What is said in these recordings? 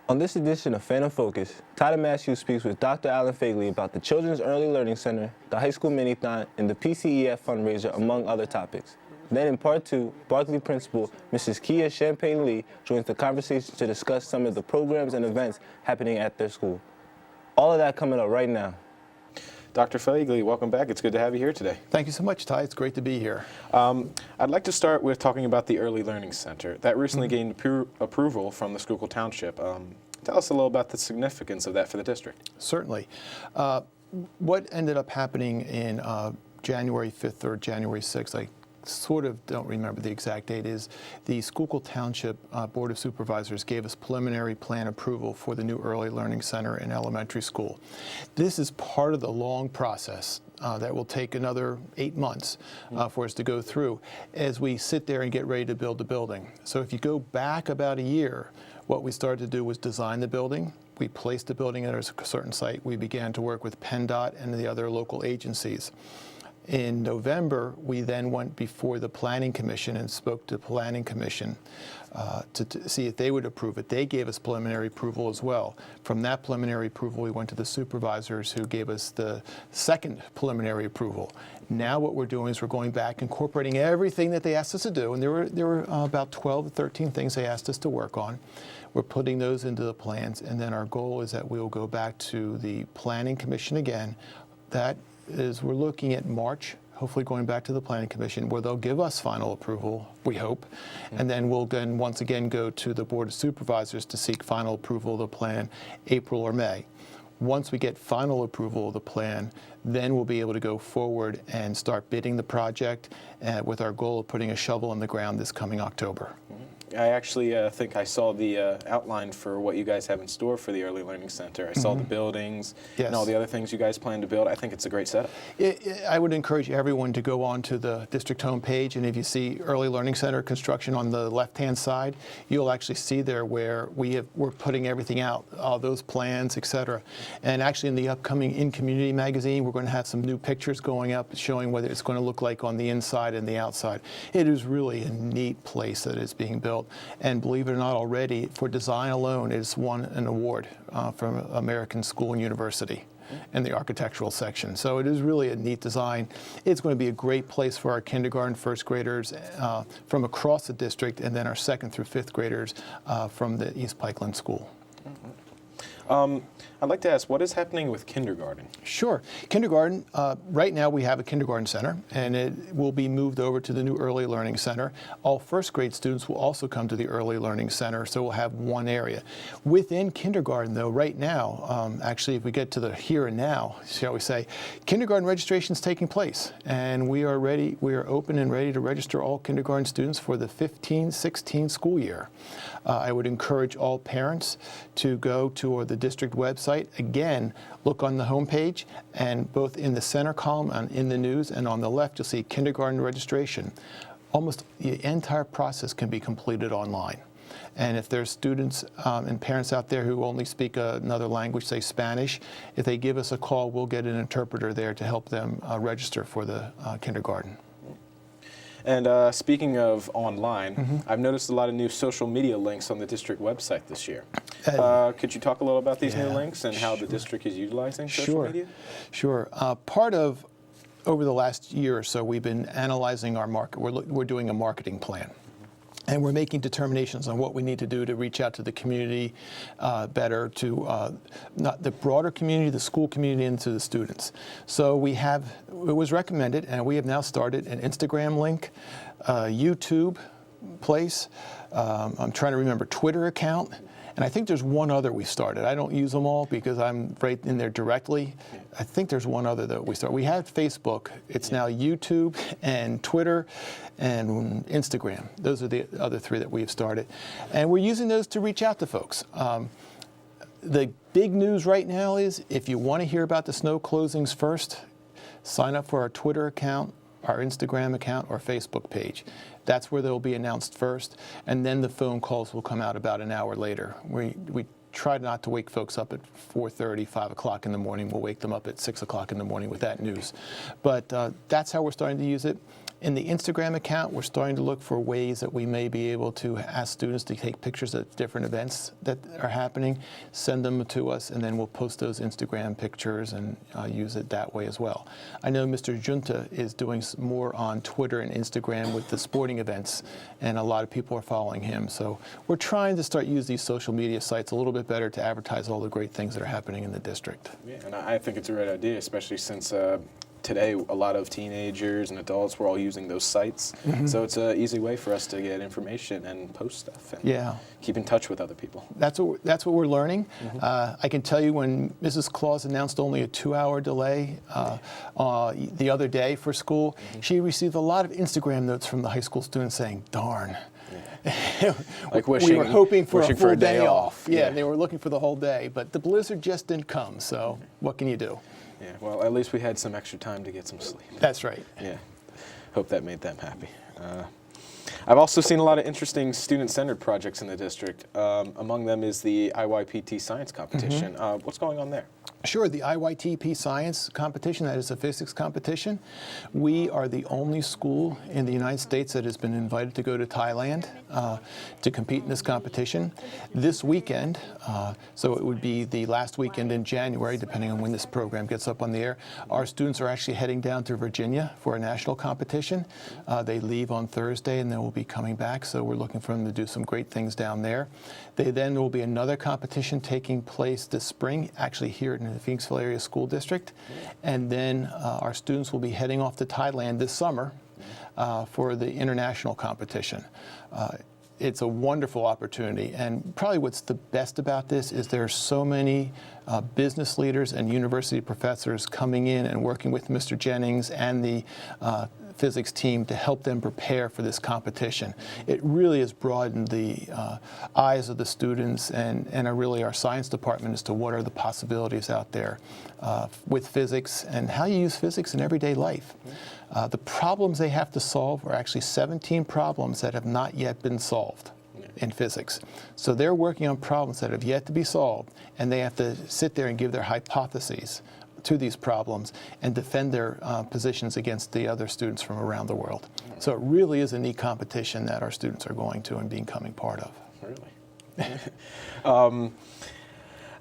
On this edition of Phantom Focus, Ty DiMascio speaks with Dr. Alan Fegley about the Children's Early Learning Center, the High School Mini-THON, and the PCEF Fundraiser, among other topics. Then in part 2, Barkley Principal Mrs. Keya Champagne-Lee joins the conversation to discuss some of the programs and events happening at their school. All of that coming up right now. Dr. Fegley, welcome back. It's good to have you here today. Thank you so much, Ty. It's great to be here. I'd like to start with talking about the Early Learning Center. That recently gained approval from the Schuylkill Township. Tell us a little about the significance of that for the district. Certainly. What ended up happening in January 5th or January 6th, I sort of don't remember the exact date, is the Schuylkill Township Board of Supervisors gave us preliminary plan approval for the new Early Learning Center in elementary school. This is part of the long process that will take another 8 months for us to go through as we sit there and get ready to build the building. So if you go back about a year, what we started to do was design the building. We placed the building at a certain site. We began to work with PennDOT and the other local agencies. In November, we then went before the Planning Commission and spoke to the Planning Commission to see if they would approve it. They gave us preliminary approval as well. From that preliminary approval, we went to the supervisors who gave us the second preliminary approval. Now what we're doing is we're going back, incorporating everything that they asked us to do, and there were about 12 to 13 things they asked us to work on. We're putting those into the plans, and then our goal is that we will go back to the Planning Commission again. That is, we're looking at March, hopefully going back to the Planning Commission, where they'll give us final approval, we hope, and then we'll then once again go to the Board of Supervisors to seek final approval of the plan April or May. Once we get final approval of the plan, then we'll be able to go forward and start bidding the project with our goal of putting a shovel in the ground this coming October. I actually think I saw the outline for what you guys have in store for the Early Learning Center. I saw the buildings and all the other things you guys plan to build. I think it's a great setup. I would encourage everyone to go on to the district homepage, and if you see Early Learning Center construction on the left-hand side, you'll actually see there where we're putting everything out, those plans, etc. And actually in the upcoming In Community magazine, we're going to have some new pictures going up showing what it's going to look like on the inside and the outside. It is really a neat place that is being built. And believe it or not, already for design alone, it's won an award from American School and University in the architectural section. So it is really a neat design. It's going to be a great place for our kindergarten first graders from across the district, and then our second through fifth graders from the East Pikeland School. I'd like to ask, what is happening with kindergarten? Sure. Kindergarten, right now we have a kindergarten center, and it will be moved over to the new Early Learning Center. All first grade students will also come to the Early Learning Center, so we'll have one area. Within kindergarten, though, right now, actually, if we get to the here and now, shall we say, kindergarten registration is taking place, and we are ready. We are open and ready to register all kindergarten students for the 15-16 school year. I would encourage all parents to go to the district website. Again, look on the homepage, and both in the center column and in the news and on the left, you'll see kindergarten registration. Almost the entire process can be completed online. And if there's students and parents out there who only speak another language, say Spanish, if they give us a call, we'll get an interpreter there to help them register for the kindergarten. And speaking of online, I've noticed a lot of new social media links on the district website this year. Could you talk a little about these new links and how the district is utilizing social media? Sure. Part of, over the last year or so, we've been analyzing our market. We're doing a marketing plan. And we're making determinations on what we need to do to reach out to the community better, to not the broader community, the school community, and to the students. So it was recommended, and we have now started an Instagram link, YouTube place, I'm trying to remember, Twitter account, and I think there's one other we started. I don't use them all because I'm right in there directly. I think there's one other that we started. We had Facebook. It's now YouTube and Twitter and Instagram. Those are the other three that we've started. And we're using those to reach out to folks. The big news right now is if you want to hear about the snow closings first, sign up for our Twitter account, our Instagram account, or Facebook page. That's where they'll be announced first, and then the phone calls will come out about an hour later. We try not to wake folks up at 4:30, 5 o'clock in the morning. We'll wake them up at 6 o'clock in the morning with that news. But that's how we're starting to use it. In the Instagram account, we're starting to look for ways that we may be able to ask students to take pictures of different events that are happening, send them to us, and then we'll post those Instagram pictures and use it that way as well. I know Mr. Junta is doing more on Twitter and Instagram with the sporting events, and a lot of people are following him. So we're trying to start use these social media sites a little bit better to advertise all the great things that are happening in the district. Yeah, and I think it's a great idea, especially since today a lot of teenagers and adults were all using those sites. So it's an easy way for us to get information and post stuff and keep in touch with other people. That's what we're learning. I can tell you when Mrs. Claus announced only a 2-hour delay the other day for school, she received a lot of Instagram notes from the high school students saying, darn. Like we were hoping for a full day off. Yeah, they were looking for the whole day, but the blizzard just didn't come, so what can you do? Yeah, well, at least we had some extra time to get some sleep. That's right. Yeah, hope that made them happy. I've also seen a lot of interesting student-centered projects in the district. Among them is the IYPT science competition. What's going on there? Sure, the IYTP science competition, that is a physics competition. We are the only school in the United States that has been invited to go to Thailand to compete in this competition. This weekend, so it would be the last weekend in January, depending on when this program gets up on the air, our students are actually heading down to Virginia for a national competition. They leave on Thursday and then will be coming back, so we're looking for them to do some great things down there. There will be another competition taking place this spring, actually here in the Phoenixville Area School District. And then our students will be heading off to Thailand this summer for the international competition. It's a wonderful opportunity, and probably what's the best about this is there are so many business leaders and university professors coming in and working with Mr. Jennings and the physics team to help them prepare for this competition. It really has broadened the eyes of the students and really our science department as to what are the possibilities out there with physics and how you use physics in everyday life. The problems they have to solve are actually 17 problems that have not yet been solved in physics. So they're working on problems that have yet to be solved, and they have to sit there and give their hypotheses to these problems and defend their positions against the other students from around the world. So it really is a neat competition that our students are going to and becoming part of. Really?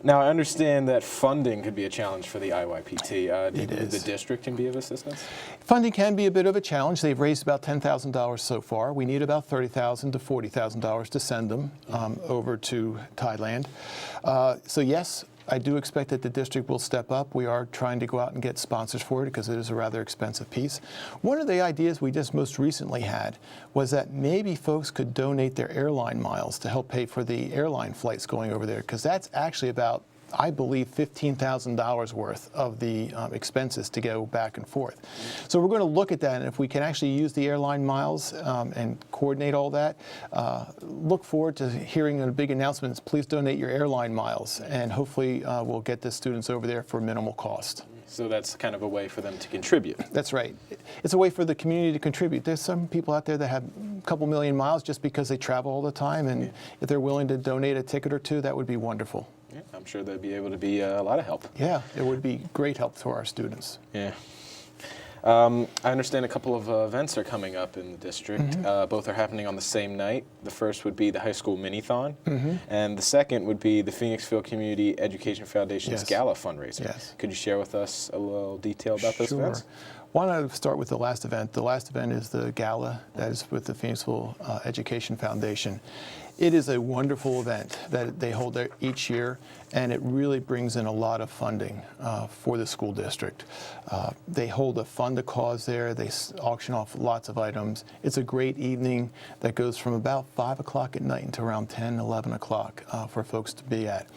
Now, I understand that funding could be a challenge for the IYPT. Do you believe the district can be of assistance? Funding can be a bit of a challenge. They've raised about $10,000 so far. We need about $30,000 to $40,000 to send them over to Thailand. So yes, I do expect that the district will step up. We are trying to go out and get sponsors for it because it is a rather expensive piece. One of the ideas we just most recently had was that maybe folks could donate their airline miles to help pay for the airline flights going over there, because that's actually about, I believe, $15,000 worth of the expenses to go back and forth. So we're going to look at that, and if we can actually use the airline miles and coordinate all that, look forward to hearing a big announcement. Please donate your airline miles, and hopefully we'll get the students over there for minimal cost. So that's kind of a way for them to contribute. That's right. It's a way for the community to contribute. There's some people out there that have a couple million miles just because they travel all the time, and if they're willing to donate a ticket or two, that would be wonderful. Yeah, I'm sure they'd be able to be a lot of help. Yeah, it would be great help to our students. Yeah. I understand a couple of events are coming up in the district. Both are happening on the same night. The first would be the high school mini-thon, and the second would be the Phoenixville Community Education Foundation's Gala fundraiser. Could you share with us a little detail about those events? Why don't I start with the last event? The last event is the Gala, that is with the Phoenixville Education Foundation. It is a wonderful event that they hold there each year, and it really brings in a lot of funding for the school district. They hold a fund a cause there. They auction off lots of items. It's a great evening that goes from about 5 o'clock at night until around 10, 11 o'clock for folks to be at.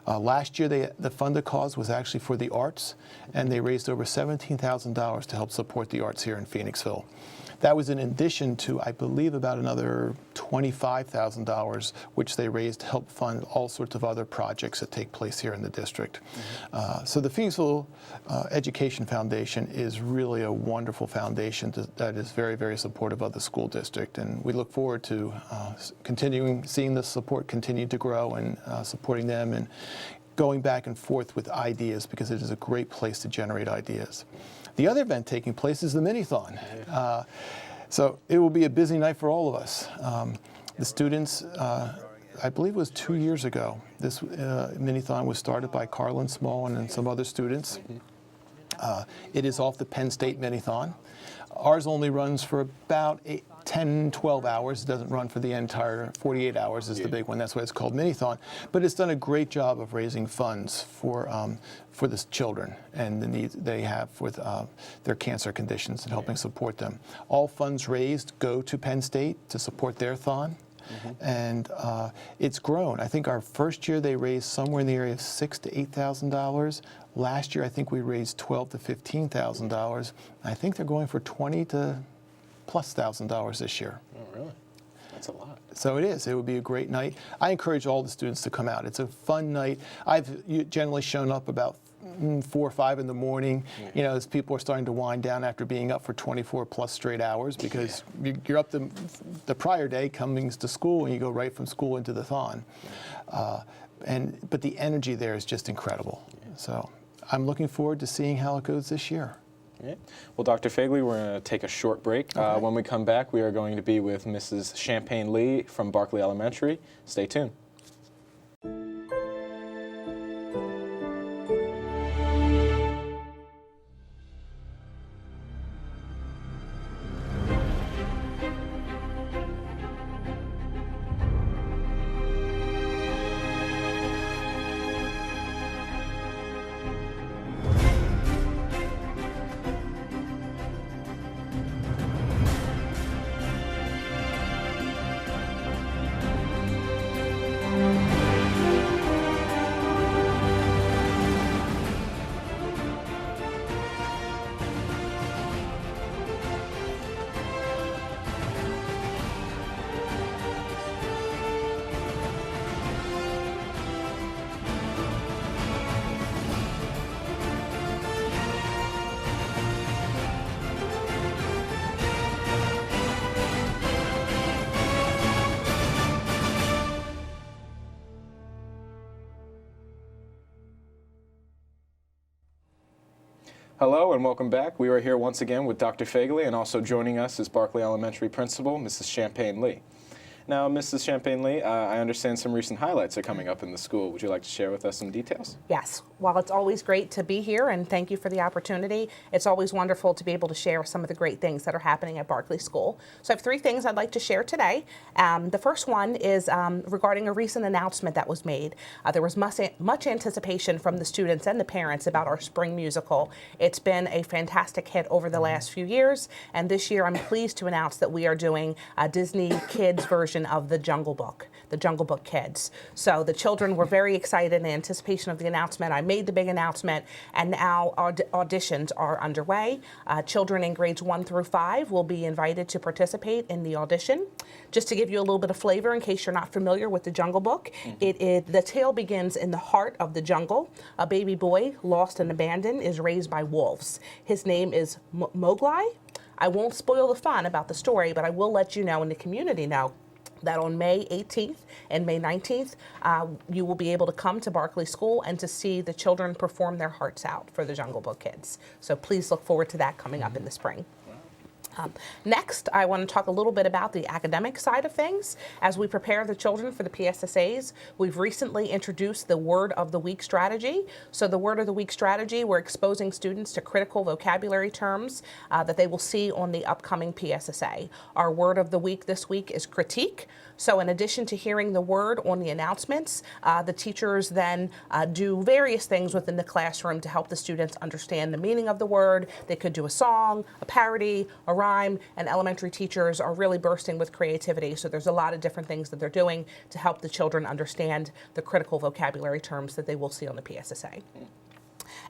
Last year, the fund a cause was actually for the arts, and they raised over $17,000 to help support the arts here in Phoenixville. That was in addition to, I believe, about another $25,000 which they raised to help fund all sorts of other projects that take place here in the district. So the Fegley Education Foundation is really a wonderful foundation that is very, very supportive of the school district, and we look forward to continuing seeing the support continue to grow and supporting them and going back and forth with ideas, because it is a great place to generate ideas. The other event taking place is the Mini-THON. So it will be a busy night for all of us. The students, I believe it was 2 years ago, this Mini-THON was started by Carlin Small and some other students. It is off the Penn State Mini-THON. Ours only runs for about 10, 12 hours. It doesn't run for the entire 48 hours is the big one. That's why it's called Mini-THON. But it's done a great job of raising funds for the children and the needs they have with their cancer conditions and helping support them. All funds raised go to Penn State to support their thon. And it's grown. I think our first year they raised somewhere in the area of $6,000 to $8,000. Last year I think we raised $12,000 to $15,000. I think they're going for $20,000 to plus $1,000 this year. Oh, really? That's a lot. So it is. It would be a great night. I encourage all the students to come out. It's a fun night. I've generally shown up about 4 or 5 in the morning, you know, as people are starting to wind down after being up for 24 plus straight hours, because you're up the prior day coming to school and you go right from school into the thon. But the energy there is just incredible. So I'm looking forward to seeing how it goes this year. Yeah. Well, Dr. Fegley, we're going to take a short break. Okay. When we come back, we are going to be with Mrs. Champagne-Lee from Barkley Elementary. Stay tuned. Hello and welcome back. We are here once again with Dr. Fegley, and also joining us is Barkley Elementary Principal Mrs. Champagne-Lee. Now, Mrs. Champagne-Lee, I understand some recent highlights are coming up in the school. Would you like to share with us some details? Yes. Well, it's always great to be here, and thank you for the opportunity. It's always wonderful to be able to share some of the great things that are happening at Barkley School. So I have 3 things I'd like to share today. The first one is regarding a recent announcement that was made. There was much anticipation from the students and the parents about our spring musical. It's been a fantastic hit over the last few years, and this year I'm pleased to announce that we are doing a Disney Kids version of the Jungle Book Kids. So the children were very excited in anticipation of the announcement. I made the big announcement, and now auditions are underway. Children in grades 1 through 5 will be invited to participate in the audition. Just to give you a little bit of flavor in case you're not familiar with the Jungle Book, the tale begins in the heart of the jungle. A baby boy, lost and abandoned, is raised by wolves. His name is Mowgli. I won't spoil the fun about the story, but I will let you know and the community know that on May 18th and May 19th, you will be able to come to Barkley School and to see the children perform their hearts out for the Jungle Book Kids. So please look forward to that coming up in the spring. Next, I want to talk a little bit about the academic side of things. As we prepare the children for the PSSAs, we've recently introduced the Word of the Week strategy. So the Word of the Week strategy, we're exposing students to critical vocabulary terms that they will see on the upcoming PSSA. Our Word of the Week this week is critique. So in addition to hearing the word on the announcements, the teachers then do various things within the classroom to help the students understand the meaning of the word. They could do a song, a parody, a rhyme, and elementary teachers are really bursting with creativity. So there's a lot of different things that they're doing to help the children understand the critical vocabulary terms that they will see on the PSSA.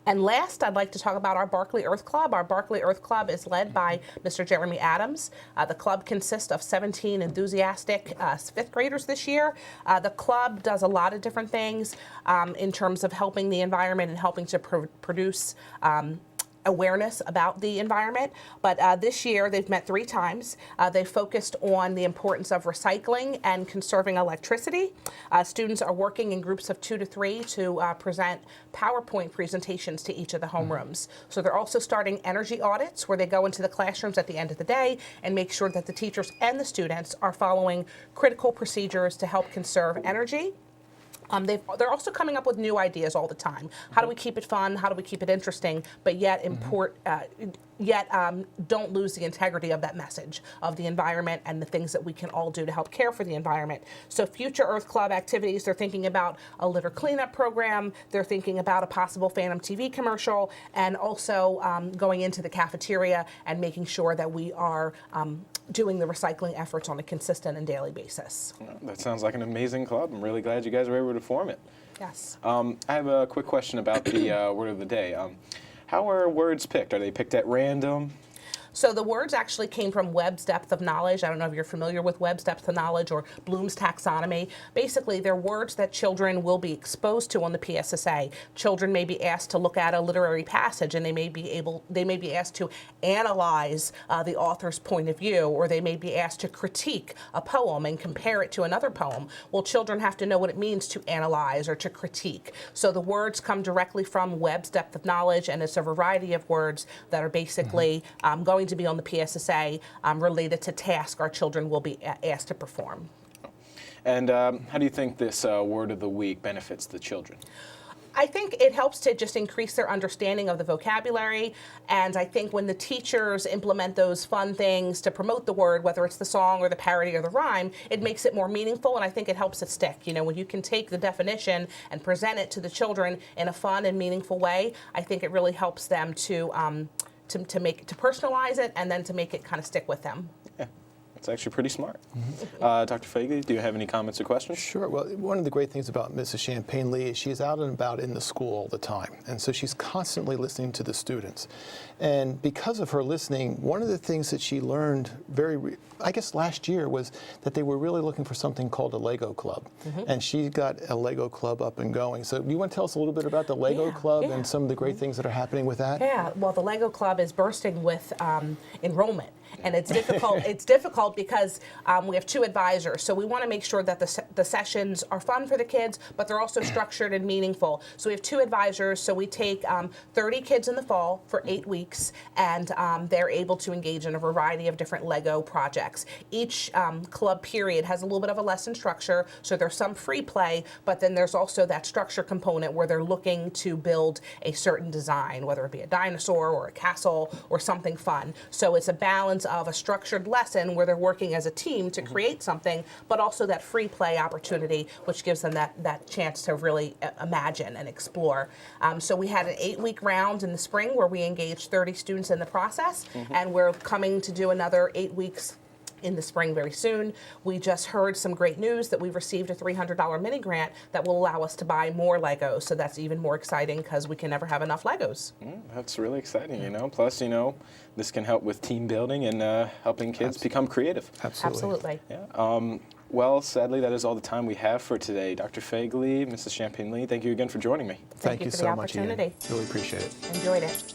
And last, I'd like to talk about our Barkley Earth Club. Our Barkley Earth Club is led by Mr. Jeremy Adams. The club consists of 17 enthusiastic fifth graders this year. The club does a lot of different things in terms of helping the environment and helping to produce awareness about the environment, but this year they've met 3 times. They focused on the importance of recycling and conserving electricity. Students are working in groups of 2 to 3 to present PowerPoint presentations to each of the homerooms. So they're also starting energy audits where they go into the classrooms at the end of the day and make sure that the teachers and the students are following critical procedures to help conserve energy. They're also coming up with new ideas all the time. How do we keep it fun? How do we keep it interesting? But yet don't lose the integrity of that message of the environment and the things that we can all do to help care for the environment. So future Earth Club activities, they're thinking about a litter cleanup program. They're thinking about a possible Phantom TV commercial, and also going into the cafeteria and making sure that we are doing the recycling efforts on a consistent and daily basis. That sounds like an amazing club. I'm really glad you guys were able to form it. Yes. I have a quick question about the word of the day. How are words picked? Are they picked at random? So the words actually came from Webb's Depth of Knowledge. I don't know if you're familiar with Webb's Depth of Knowledge or Bloom's taxonomy. Basically, they're words that children will be exposed to on the PSSA. Children may be asked to look at a literary passage, and they may be asked to analyze the author's point of view, or they may be asked to critique a poem and compare it to another poem. Well, children have to know what it means to analyze or to critique. So the words come directly from Webb's Depth of Knowledge, and it's a variety of words that are basically going to be on the PSSA related to tasks our children will be asked to perform. And how do you think this word of the week benefits the children? I think it helps to just increase their understanding of the vocabulary, and I think when the teachers implement those fun things to promote the word, whether it's the song or the parody or the rhyme, it makes it more meaningful, and I think it helps it stick. You know, when you can take the definition and present it to the children in a fun and meaningful way, I think it really helps them to personalize it and then to make it kind of stick with them. Yeah, it's actually pretty smart. Dr. Fegley, do you have any comments or questions? Sure. Well, one of the great things about Mrs. Champagne-Lee is she's out and about in the school all the time, and so she's constantly listening to the students. And because of her listening, one of the things that she learned I guess last year, was that they were really looking for something called a Lego club. And she got a Lego club up and going. So do you want to tell us a little bit about the Lego club and some of the great things that are happening with that? Yeah, well, the Lego club is bursting with enrollment. And it's difficult. It's difficult because we have 2 advisors, so we want to make sure that the sessions are fun for the kids, but they're also structured and meaningful. So we have 2 advisors. So we take 30 kids in the fall for 8 weeks, and they're able to engage in a variety of different Lego projects. Each club period has a little bit of a lesson structure, so there's some free play, but then there's also that structure component where they're looking to build a certain design, whether it be a dinosaur or a castle or something fun. So it's a balance of a structured lesson where they're working as a team to create something, but also that free play opportunity, which gives them that chance to really imagine and explore. So we had an 8-week round in the spring where we engaged 30 students in the process, and we're coming to do another 8 weeks in the spring very soon. We just heard some great news that we've received a $300 mini grant that will allow us to buy more Legos. So that's even more exciting because we can never have enough Legos. That's really exciting, you know. Plus, you know, this can help with team building and helping kids become creative. Absolutely. Yeah. Well, sadly, that is all the time we have for today. Dr. Fegley, Mrs. Champagne-Lee, thank you again for joining me. Thank you for so the much, Ian. opportunity. Really appreciate it. Enjoyed it.